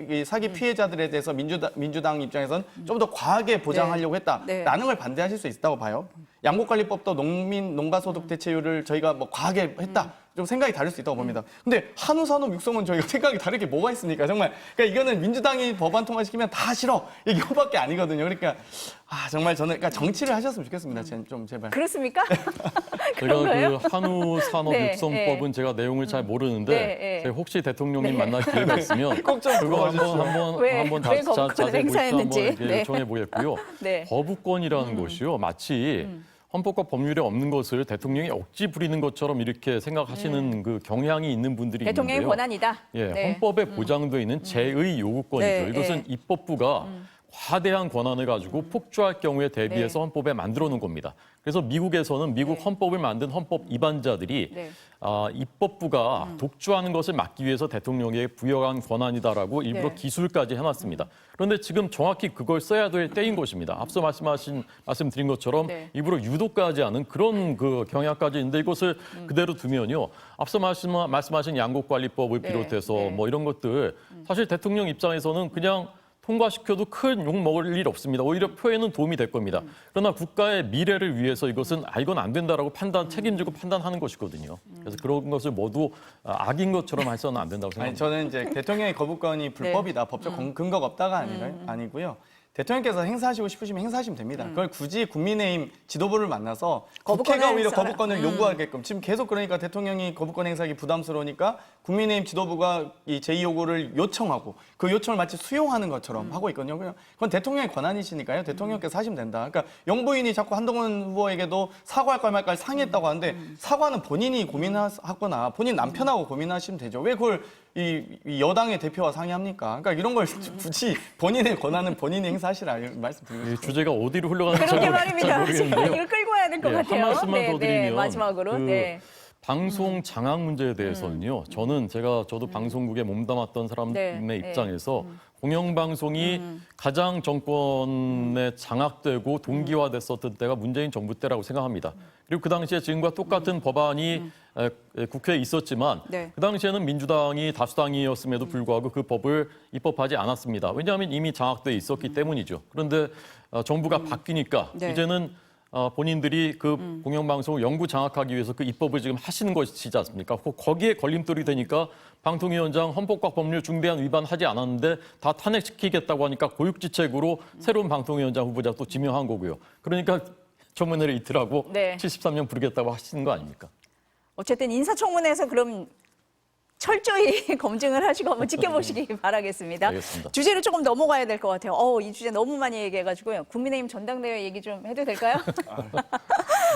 피해자들에 대해서 민주당 입장에서는 좀 더 과하게 보장하려고 했다라는 걸 반대하실 수 있다고 봐요. 양국관리법도 농가소득 대체율을 저희가 뭐 과하게 했다. 좀 생각이 다를 수 있다고 봅니다. 근데 한우산업 육성은 저희가 생각이 다르게 뭐가 있습니까? 정말 그러니까 이거는 민주당이 법안 통과시키면 다 싫어 이거밖에 아니거든요. 그러니까 정말 저는 그러니까 정치를 하셨으면 좋겠습니다. 좀 제발. 그렇습니까? 제가 그런가요? 그 한우 산업 네, 육성법은 네. 제가 내용을 잘 모르는데 네. 제가 혹시 대통령님 만날 기회가 있으면 꼭 좀 그거 물어봐 왜 한번 거부권을 자세히 보시고 행사했는지. 한번 네. 요청해 보겠고요. 네. 거부권이라는 것이요 마치 헌법과 법률에 없는 것을 대통령이 억지 부리는 것처럼 이렇게 생각하시는 그 경향이 있는 분들이 대통령의 있는데요. 권한이다. 예, 네. 헌법에 보장되어 있는 제의 요구권이죠. 네, 이것은 네. 입법부가 과대한 권한을 가지고 폭주할 경우에 대비해서 네. 헌법에 만들어 놓은 겁니다. 그래서 미국에서는 미국 헌법을 만든 헌법 위반자들이 네. 입법부가 독주하는 것을 막기 위해서 대통령에게 부여한 권한이다라고 일부러 네. 기술까지 해놨습니다. 그런데 지금 정확히 그걸 써야 될 때인 것입니다. 앞서 말씀드린 것처럼 네. 일부러 유도까지 하는 그런 그 경향까지 있는데 이것을 그대로 두면요. 앞서 말씀하신 양국관리법을 네. 비롯해서 네. 뭐 이런 것들 사실 대통령 입장에서는 그냥 통과시켜도 큰 욕 먹을 일 없습니다. 오히려 표에는 도움이 될 겁니다. 그러나 국가의 미래를 위해서 이것은 이건 안 된다라고 책임지고 판단하는 것이거든요. 그래서 그런 것을 모두 악인 것처럼 해서는 안 된다고 아니 생각합니다. 저는 이제 대통령의 거부권이 불법이다, 법적 근거가 없다가 아니고요. 대통령께서 행사하시고 싶으시면 행사하시면 됩니다. 그걸 굳이 국민의힘 지도부를 만나서 거부권을 국회가 오히려 행사하라. 거부권을 요구하게끔 지금 계속 그러니까 대통령이 거부권 행사하기 부담스러우니까 국민의힘 지도부가 이 제2요구를 요청하고 그 요청을 마치 수용하는 것처럼 하고 있거든요. 그건 대통령의 권한이시니까요. 대통령께서 하시면 된다. 그러니까 영부인이 자꾸 한동훈 후보에게도 사과할까 말까 상의했다고 하는데 사과는 본인이 고민하거나 본인 남편하고 고민하시면 되죠. 왜 그걸 이 여당의 대표와 상의합니까? 그러니까 이런 걸 굳이 본인의 권한은 본인이 행사하시라 말씀드리고 이 싶습니다. 주제가 어디로 흘러가는지 그러게 잘 말입니다. 모르겠는데요. 이걸 끌고 와야 될 것 예, 같아요. 한 말씀만 더 드리면 마지막으로. 그 네. 방송 장악 문제에 대해서는요. 저도 방송국에 몸담았던 사람의 네, 입장에서 공영방송이 가장 정권에 장악되고 동기화됐었던 때가 문재인 정부 때라고 생각합니다. 그리고 그 당시에 지금과 똑같은 법안이 국회에 있었지만 네. 그 당시에는 민주당이 다수당이었음에도 불구하고 그 법을 입법하지 않았습니다. 왜냐하면 이미 장악돼 있었기 때문이죠. 그런데 정부가 바뀌니까 네. 이제는 본인들이 그 공영방송을 영구 장악하기 위해서 그 입법을 지금 하시는 것이지 않습니까? 거기에 걸림돌이 되니까 방통위원장 헌법과 법률 중대한 위반하지 않았는데 다 탄핵시키겠다고 하니까 고육지책으로 새로운 방통위원장 후보자 또 지명한 거고요. 그러니까 청문회를 이틀하고 네. 73명 부르겠다고 하시는 거 아닙니까? 어쨌든 인사청문회에서 그럼 철저히 검증을 하시고 한번 지켜보시기 바라겠습니다. 알겠습니다. 주제를 조금 넘어가야 될 것 같아요. 이 주제 너무 많이 얘기해가지고요. 국민의힘 전당대회 얘기 좀 해도 될까요?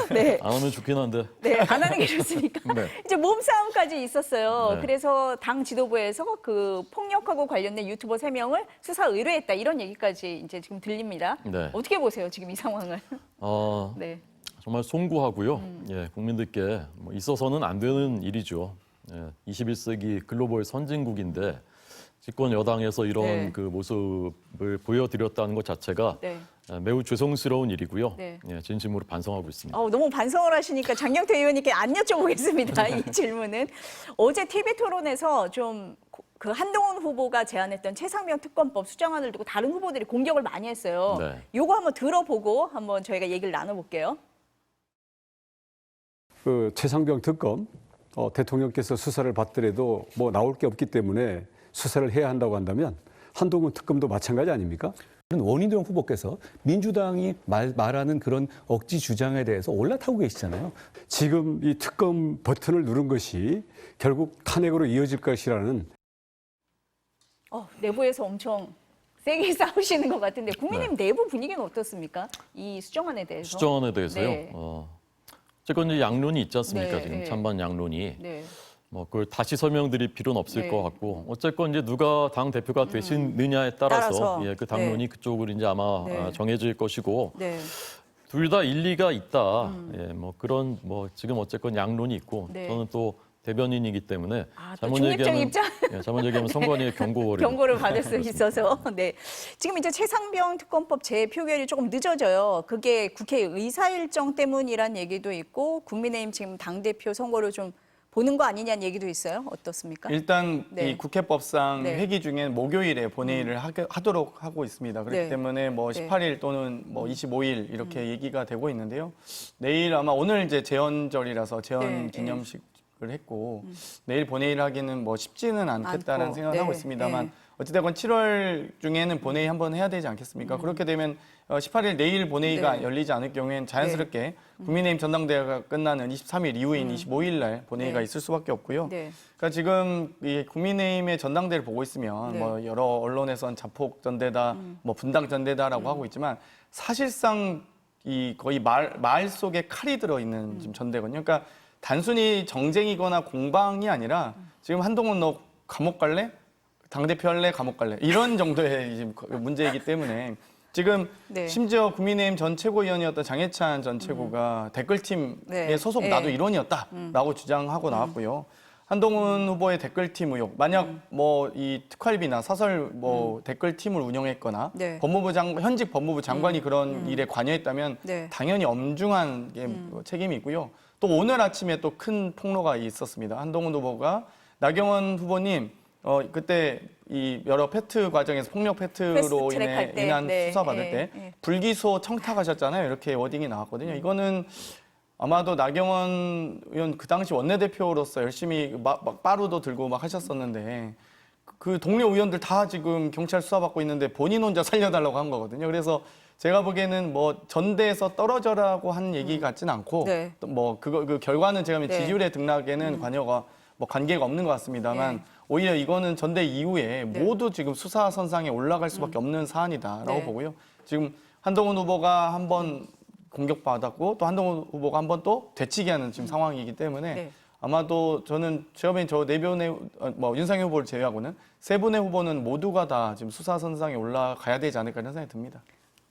네. 안 하면 좋긴 한데. 네, 안 하는 게 좋으니까. 네. 이제 몸싸움까지 있었어요. 네. 그래서 당 지도부에서 그 폭력하고 관련된 유튜버 3명을 수사 의뢰했다. 이런 얘기까지 이제 지금 들립니다. 네. 어떻게 보세요, 지금 이 상황을? 네. 정말 송구하고요. 예, 국민들께 뭐 있어서는 안 되는 일이죠. 예, 21세기 글로벌 선진국인데 집권 여당에서 이런 네. 그 모습을 보여드렸다는 것 자체가 네. 매우 죄송스러운 일이고요. 네. 예, 진심으로 반성하고 있습니다. 너무 반성을 하시니까 장경태 의원님께 안 여쭤보겠습니다. 이 질문은. 어제 TV 토론에서 좀 그 한동훈 후보가 제안했던 최상병 특검법 수정안을 두고 다른 후보들이 공격을 많이 했어요. 네. 요거 한번 들어보고 한번 저희가 얘기를 나눠볼게요. 그 최상병 특검 대통령께서 수사를 받더라도 뭐 나올 게 없기 때문에 수사를 해야 한다고 한다면 한동훈 특검도 마찬가지 아닙니까? 원희룡 후보께서 민주당이 말하는 그런 억지 주장에 대해서 올라타고 계시잖아요. 지금 이 특검 버튼을 누른 것이 결국 탄핵으로 이어질 것이라는 내부에서 엄청 세게 싸우시는 것 같은데 국민의힘 내부 분위기는 어떻습니까? 이 수정안에 대해서. 수정안에 대해서요. 네. 어쨌건 이제 양론이 있지 않습니까? 네, 지금 네. 찬반 양론이. 네. 뭐 그걸 다시 설명드릴 필요는 없을 네. 것 같고 어쨌건 이제 누가 당 대표가 되시느냐에 따라서 따라서. 예, 그 당론이 네. 그쪽으로 이제 아마 네. 정해질 것이고 네. 둘 다 일리가 있다. 예, 뭐 그런 뭐 지금 어쨌건 양론이 있고 네. 저는 또 대변인이기 때문에 또 중립적 입장? 잘못 얘기하면 선관위의 경고를 받을 수 있어서. 네. 지금 이제 최상병 특검법 재표결이 조금 늦어져요. 그게 국회 의사 일정 때문이란 얘기도 있고 국민의힘 지금 당대표 선거를 좀 보는 거 아니냐는 얘기도 있어요. 어떻습니까? 일단 네. 이 국회법상 네. 회기 중엔 목요일에 본회의를 하도록 하고 있습니다. 그렇기 네. 때문에 뭐 네. 18일 또는 뭐 25일 이렇게 얘기가 되고 있는데요. 내일 아마 오늘 이제 재헌절이라서 재헌 네. 기념식을 했고 내일 본회의를 하기는 뭐 쉽지는 않겠다는 않고. 생각을 네. 하고 있습니다만 네. 어찌됐건 7월 중에는 본회의 한번 해야 되지 않겠습니까? 그렇게 되면 18일 내일 본회의가 네. 열리지 않을 경우에는 자연스럽게 국민의힘 전당대회가 끝나는 23일 이후인 25일 날 본회의가 네. 있을 수밖에 없고요. 네. 그러니까 지금 이 국민의힘의 전당대회를 보고 있으면 네. 뭐 여러 언론에선 자폭 전대다, 뭐 분당 전대다라고 하고 있지만 사실상 이 거의 말 속에 칼이 들어 있는 지금 전대거든요. 그러니까 단순히 정쟁이거나 공방이 아니라 지금 한동훈 너 감옥 갈래? 당대표 할래? 감옥 갈래? 이런 정도의 지금 문제이기 때문에 지금 네. 심지어 국민의힘 전 최고위원이었던 장해찬 전 최고가 댓글팀에 네. 소속 네. 나도 일원이었다라고 주장하고 나왔고요. 한동훈 후보의 댓글팀 의혹, 만약 뭐 이 특활비나 사설 뭐 댓글팀을 운영했거나 네. 현직 법무부 장관이 그런 일에 관여했다면 네. 당연히 엄중한 게 책임이 있고요. 또 오늘 아침에 또 큰 폭로가 있었습니다. 한동훈 후보가 나경원 후보님 그때 이 여러 패트 과정에서 폭력 패트로 패스트트랙 할 때. 인한 네. 수사 받을 예, 때 예. 불기소 청탁하셨잖아요. 이렇게 워딩이 나왔거든요. 이거는 아마도 나경원 의원 그 당시 원내대표로서 열심히 막 빠루도 들고 막 하셨었는데 그 동료 의원들 다 지금 경찰 수사받고 있는데 본인 혼자 살려달라고 한 거거든요. 그래서 제가 보기에는 뭐 전대에서 떨어져라고 한 얘기 같지는 않고 네. 또 뭐 그 결과는 제가 네. 지지율의 등락에는 관계가 없는 것 같습니다만 네. 오히려 이거는 전대 이후에 모두 지금 수사 선상에 올라갈 수밖에 없는 사안이다라고 네. 보고요. 지금 한동훈 후보가 한번 공격받았고 또 한동훈 후보가 한번 또 되치기하는 지금 상황이기 때문에 네. 아마도 저는 제가 보기엔 저 네 분의 윤상현 후보를 제외하고는 세 분의 후보는 모두가 다 지금 수사 선상에 올라가야 되지 않을까 이런 생각이 듭니다.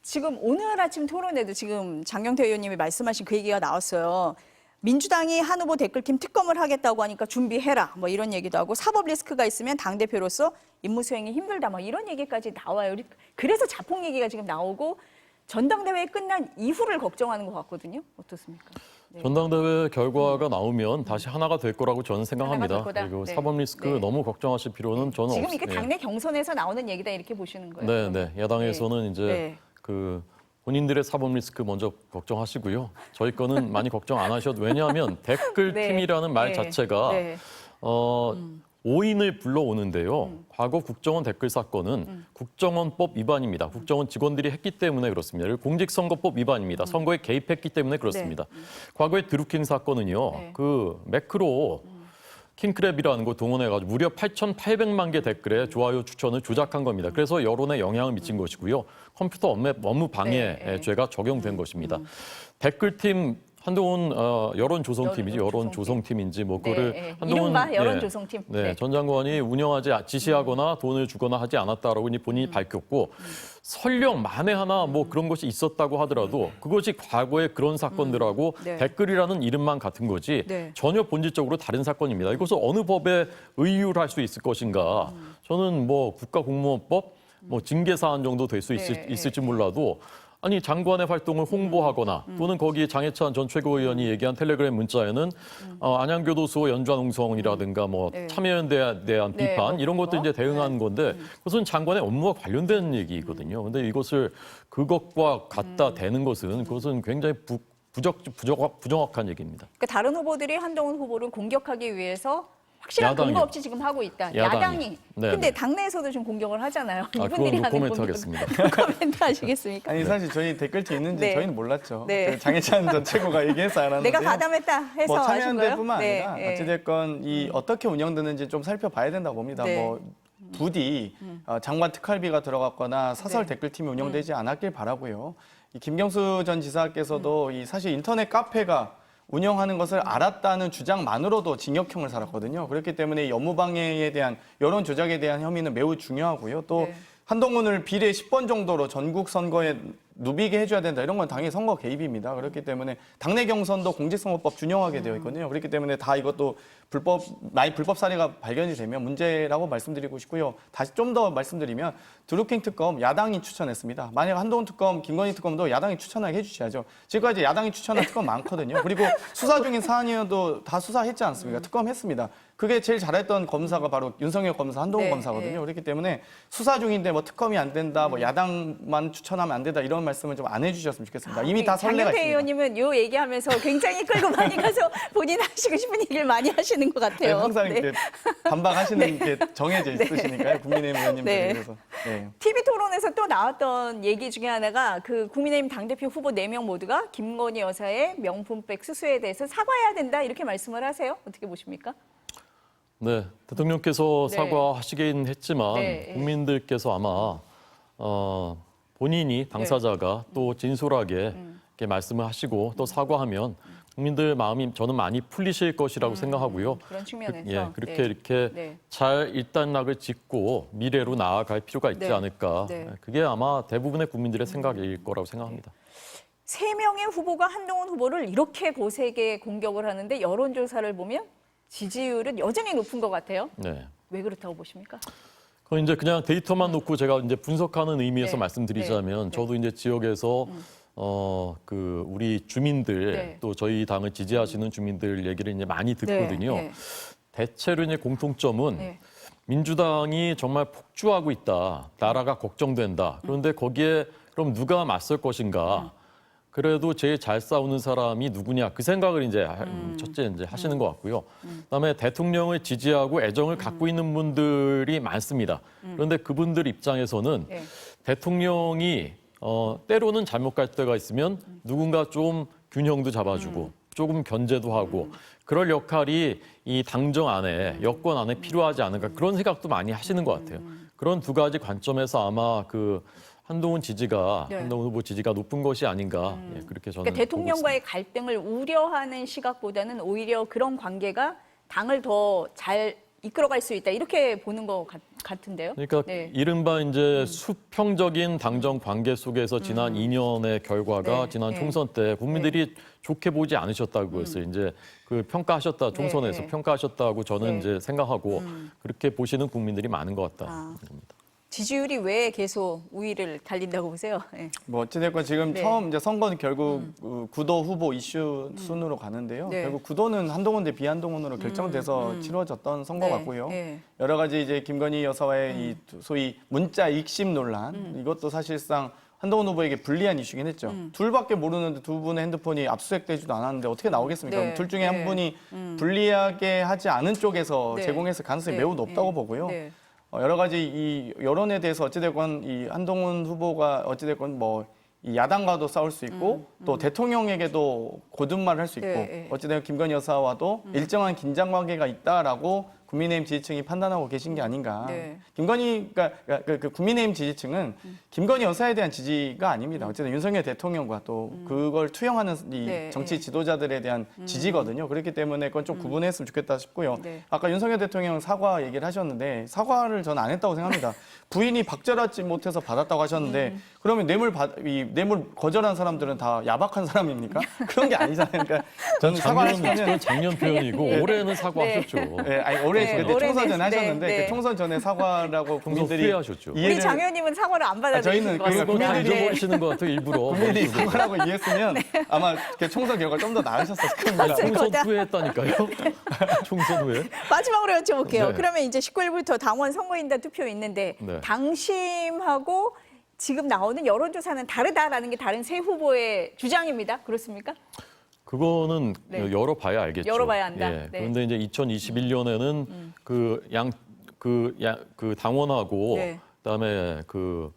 지금 오늘 아침 토론에도 지금 장경태 의원님이 말씀하신 그 얘기가 나왔어요. 민주당이 한 후보 댓글팀 특검을 하겠다고 하니까 준비해라. 뭐 이런 얘기도 하고 사법 리스크가 있으면 당대표로서 임무 수행이 힘들다. 막 이런 얘기까지 나와요. 그래서 자폭 얘기가 지금 나오고 전당대회 끝난 이후를 걱정하는 것 같거든요. 어떻습니까? 네. 전당대회 결과가 나오면 다시 하나가 될 거라고 저는 하나가 생각합니다. 될 거다. 그리고 네. 사법 리스크 네. 너무 걱정하실 필요는 저는 지금 없습니다. 이게 당내 경선에서 나오는 얘기다 이렇게 보시는 거예요? 네, 네. 야당에서는 네. 이제 네. 그 본인들의 사법 리스크 먼저 걱정하시고요. 저희 거는 많이 걱정 안 하셔도 왜냐하면 댓글 네. 팀이라는 말 네. 자체가 네. 5인을 불러오는데요. 과거 국정원 댓글 사건은 국정원법 위반입니다. 국정원 직원들이 했기 때문에 그렇습니다. 공직선거법 위반입니다. 선거에 개입했기 때문에 그렇습니다. 과거의 드루킹 사건은요. 네. 그 매크로 킹크랩이라는 거 동원해가지고 무려 8,800만 개 댓글에 좋아요 추천을 조작한 겁니다. 그래서 여론에 영향을 미친 것이고요. 컴퓨터 업무 방해 네. 죄가 적용된 것입니다. 댓글팀 한동훈 여론조성팀이지 여론조성팀인지 뭐 그거를 네. 한동훈 이른바 여론조성팀. 네, 네. 전 장관이 운영하지 지시하거나 돈을 주거나 하지 않았다라고 이제 본인이 밝혔고 설령 만에 하나 뭐 그런 것이 있었다고 하더라도 그것이 과거의 그런 사건들하고 네. 댓글이라는 이름만 같은 거지 네. 전혀 본질적으로 다른 사건입니다. 이것을 어느 법에 의율할 수 있을 것인가? 저는 뭐 국가공무원법 뭐 징계 사안 정도 될 수 네. 있을지 몰라도 아니 장관의 활동을 홍보하거나 또는 거기 장해찬 전 최고위원이 얘기한 텔레그램 문자에는 안양교도소 연좌농성이라든가 뭐 네. 참여연대에 대한 네, 비판 뭐 이런 그런 것도 거? 이제 대응한 건데 그것은 장관의 업무와 관련된 얘기거든요. 근데 이것을 그것과 갖다 대는 것은 그것은 굉장히 부정확한 얘기입니다. 그러니까 다른 후보들이 한동훈 후보를 공격하기 위해서 확실한 야당이요. 근거 없이 지금 하고 있다. 야당이. 야당이. 네, 근데 네. 당내에서도 좀 공격을 하잖아요. 그건 이분들이 하는 노코멘트 공격. 하겠습니다. 코멘트 하시겠습니까? 아니 사실 저희 댓글창 있는지 네. 저희는 몰랐죠. 네. 그 장해찬 전 최고가 얘기해서 알았는데 내가 가담했다 해서 뭐 아신 거예요? 참여연대뿐만 아니라 네, 어찌됐건 이 어떻게 운영되는지 좀 살펴봐야 된다고 봅니다. 네. 뭐 부디 장관 특활비가 들어갔거나 사설 네. 댓글팀이 운영되지 않았길 바라고요. 이 김경수 전 지사께서도 이 사실 인터넷 카페가 운영하는 것을 알았다는 주장만으로도 징역형을 살았거든요. 그렇기 때문에 이 업무방해에 대한 여론 조작에 대한 혐의는 매우 중요하고요. 또 네. 한동훈을 비례 10번 정도로 전국 선거에 누비게 해줘야 된다. 이런 건 당연히 선거 개입입니다. 그렇기 때문에 당내 경선도 공직선거법 준용하게 되어 있거든요. 그렇기 때문에 다 이것도 불법 사례가 발견이 되면 문제라고 말씀드리고 싶고요. 다시 좀 더 말씀드리면 드루킹 특검 야당이 추천했습니다. 만약 한동훈 특검, 김건희 특검도 야당이 추천하게 해주셔야죠. 지금까지 야당이 추천한 특검 많거든요. 그리고 수사 중인 사안이어도 다 수사했지 않습니까? 특검했습니다. 그게 제일 잘했던 검사가 바로 윤석열 검사, 한동훈 네, 검사거든요. 네. 그렇기 때문에 수사 중인데 뭐 특검이 안 된다, 뭐 야당만 추천하면 안 된다 이런 말씀을 좀 안 해주셨으면 좋겠습니다. 이미 다 선례가 장경태 있습니다. 의원님은 요 얘기하면서 굉장히 끌고 많이 가서 본인 하시고 싶은 얘기를 많이 하시는 것 네, 같아요. 항상 네. 이렇게 반박하시는 게 정해져 있으시니까요. 국민의힘 의원님들에 네. 대해서. 네. TV 토론에서 또 나왔던 얘기 중에 하나가 그 국민의힘 당대표 후보 4명 모두가 김건희 여사의 명품백 수수에 대해서 사과해야 된다 이렇게 말씀을 하세요. 어떻게 보십니까? 네, 대통령께서 네. 사과하시긴 했지만 네, 국민들께서 아마 본인이 당사자가 또 진솔하게 이렇게 말씀을 하시고 또 사과하면 국민들 마음이 저는 많이 풀리실 것이라고 생각하고요. 그런 측면에서. 예, 그렇게 네. 이렇게 네. 잘 일단락을 짓고 미래로 나아갈 필요가 있지 네. 않을까. 네. 그게 아마 대부분의 국민들의 생각일 거라고 생각합니다. 3명의 후보가 한동훈 후보를 이렇게 거세게 공격을 하는데 여론조사를 보면 지지율은 여전히 높은 것 같아요. 네. 왜 그렇다고 보십니까? 그건 이제 그냥 데이터만 놓고 제가 이제 분석하는 의미에서 네. 말씀드리자면 네. 저도 이제 지역에서 그 우리 주민들 네. 또 저희 당을 지지하시는 주민들 얘기를 이제 많이 듣거든요. 네. 대체로 이제 공통점은 네. 민주당이 정말 폭주하고 있다. 나라가 걱정된다. 그런데 거기에 그럼 누가 맞설 것인가? 그래도 제일 잘 싸우는 사람이 누구냐 그 생각을 이제 첫째 이제 하시는 것 같고요. 그다음에 대통령을 지지하고 애정을 갖고 있는 분들이 많습니다. 그런데 그분들 입장에서는 네. 대통령이 때로는 잘못 갈 때가 있으면 누군가 좀 균형도 잡아주고 조금 견제도 하고 그럴 역할이 이 당정 안에 여권 안에 필요하지 않은가 그런 생각도 많이 하시는 것 같아요. 그런 두 가지 관점에서 아마 그 한동훈 지지가 네. 한동훈 후보 지지가 높은 것이 아닌가 예, 그렇게 저는 그러니까 대통령과의 갈등을 우려하는 시각보다는 오히려 그런 관계가 당을 더 잘 이끌어갈 수 있다 이렇게 보는 것 같은데요. 그러니까 네. 이른바 이제 수평적인 당정 관계 속에서 지난 2년의 결과가 네. 지난 네. 총선 때 국민들이 좋게 보지 않으셨다고 그것을 이제 그 평가하셨다 총선에서 네. 평가하셨다고 저는 네. 이제 생각하고 그렇게 보시는 국민들이 많은 것 같다. 아. 지지율이 왜 계속 우위를 달린다고 보세요? 네. 뭐 어찌됐건 지금 네. 처음 이제 선거는 결국 구도 후보 이슈 순으로 가는데요. 네. 결국 구도는 한동훈 대 비한동훈으로 결정돼서 치러졌던 선거 네. 같고요. 네. 여러 가지 이제 김건희 여사와의 이 소위 문자 익심 논란 이것도 사실상 한동훈 후보에게 불리한 이슈긴 했죠. 둘밖에 모르는데 두 분의 핸드폰이 압수수색되지도 않았는데 어떻게 나오겠습니까? 네. 둘 중에 한 네. 분이 불리하게 하지 않은 쪽에서 네. 제공했을 가능성이 네. 매우 높다고 네. 보고요. 네. 여러 가지 이 여론에 대해서 어찌됐건 이 한동훈 후보가 어찌됐건 뭐 이 야당과도 싸울 수 있고 또 대통령에게도 고든말을 할 수 있고 네, 네. 어찌됐건 김건희 여사와도 일정한 긴장 관계가 있다라고 국민의힘 지지층이 판단하고 계신 게 아닌가. 네. 김건희가 그 국민의힘 지지층은 김건희 여사에 대한 지지가 아닙니다. 어쨌든 윤석열 대통령과 또 그걸 투영하는 이 네, 정치 네. 지도자들에 대한 지지거든요. 그렇기 때문에 그건 좀 구분했으면 좋겠다 싶고요. 네. 아까 윤석열 대통령 사과 얘기를 하셨는데 사과를 저는 안 했다고 생각합니다. 부인이 박절하지 못해서 받았다고 하셨는데 그러면 뇌물 거절한 사람들은 다 야박한 사람입니까? 그런 게 아니잖아요. 그러니까 저는 사과하시면 작년 표현이고 올해는 사과하셨죠. 네, 아니 올해 올해 네, 그때 올해 총선 전에 네, 하셨는데 네. 그 총선 전에 사과라고 국민들이 후회하셨죠. 우리 장 의원님은 사과를 안 받아들이신 저희는 것 같습니다. 그건 다 국민들이- 잊어버리시는 것 같아요, 일부러. 국민들이 사과라고 이해했으면 아마 그 총선 결과가 좀 더 나으셨을 겁니다. 맞아요. 총선 거다. 후회했다니까요. 총선 후회. 마지막으로 여쭤볼게요. 네. 그러면 이제 19일부터 당원 선거인단 투표 있는데 네. 당심하고 지금 나오는 여론조사는 다르다라는 게 다른 세 후보의 주장입니다. 그렇습니까? 그거는 네. 열어봐야 알겠죠. 열어봐야 한다. 예. 네. 그런데 이제 2021년에는 그 당원하고 네. 그다음에 그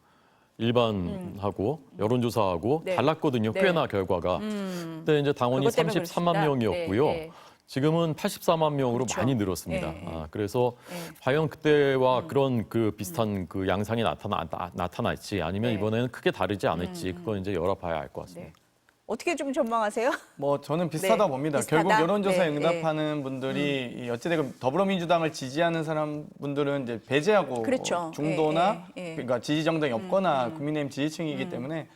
일반하고 여론조사하고 네. 달랐거든요. 네. 꽤나 결과가. 그때 이제 당원이 그것 때문에 33만 그렇습니다. 명이었고요. 네, 네. 지금은 84만 명으로 그렇죠. 많이 늘었습니다. 네, 네. 그래서 네. 과연 그때와 그런 그 비슷한 그 양상이 나타날지 아니면 네. 이번에는 크게 다르지 않을지 그건 이제 열어봐야 알 것 같습니다. 네. 어떻게 좀 전망하세요? 뭐 저는 비슷하다 네, 봅니다. 비슷하다? 결국 여론조사에 네, 응답하는 분들이 이 어찌되건 더불어민주당을 지지하는 사람 분들은 이제 배제하고 그렇죠. 중도나 예, 예, 예. 그러니까 지지 정당이 없거나 국민의힘 지지층이기 때문에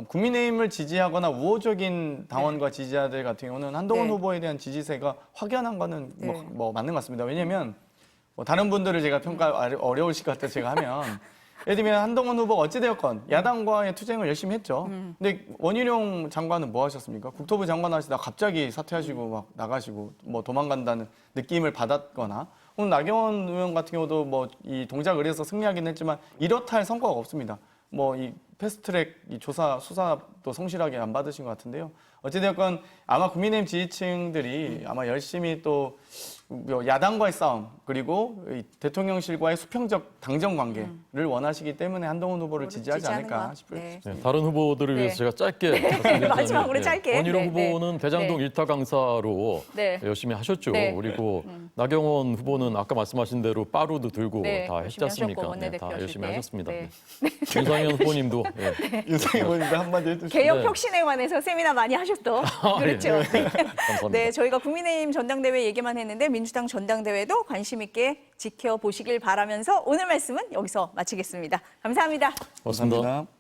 국민의힘을 지지하거나 우호적인 당원과 지지자들 같은 경우는 한동훈 네. 후보에 대한 지지세가 확연한 거는 네. 뭐 맞는 것 같습니다. 왜냐하면 뭐 다른 분들을 제가 평가 어려우실 것 같아서 제가 하면 예를 들면 한동훈 후보가 어찌되었건 야당과의 투쟁을 열심히 했죠. 근데 원희룡 장관은 뭐 하셨습니까? 국토부 장관 하시다가 갑자기 사퇴하시고 막 나가시고 뭐 도망간다는 느낌을 받았거나 오늘 나경원 의원 같은 경우도 뭐 이 동작 의뢰에서 승리하긴 했지만 이렇다 할 성과가 없습니다. 뭐 이 패스트트랙 이 수사도 성실하게 안 받으신 것 같은데요. 어찌되었건 아마 국민의힘 지지층들이 아마 열심히 또 야당과의 싸움 그리고 이 대통령실과의 수평적 당정 관계를 원하시기 때문에 한동훈 후보를 지지하지 지지하는 않을까 거. 싶어요. 네. 네, 다른 후보들을 네. 위해서 제가 짧게 말씀드리자면 마지막으로 짧게. 원희룡 네, 후보는 네. 대장동 네. 일타 강사로 네. 열심히 하셨죠. 네. 그리고 나경원 후보는 아까 말씀하신 대로 빠루도 들고 네, 다 했지 열심히 않습니까? 하셨고, 원내대표 다 하실 열심히 때. 하셨습니다. 네. 윤상현 후보님도 윤상희 의원님도 한마디 해주시죠. 개혁 네. 혁신에 관해서 세미나 많이 하셨죠. 그렇죠. 예. 네. 감사합니다. 네, 저희가 국민의힘 전당대회 얘기만 했는데 민주당 전당대회도 관심 있게 지켜보시길 바라면서 오늘 말씀은 여기서 마치겠습니다. 감사합니다. 고맙습니다. 감사합니다.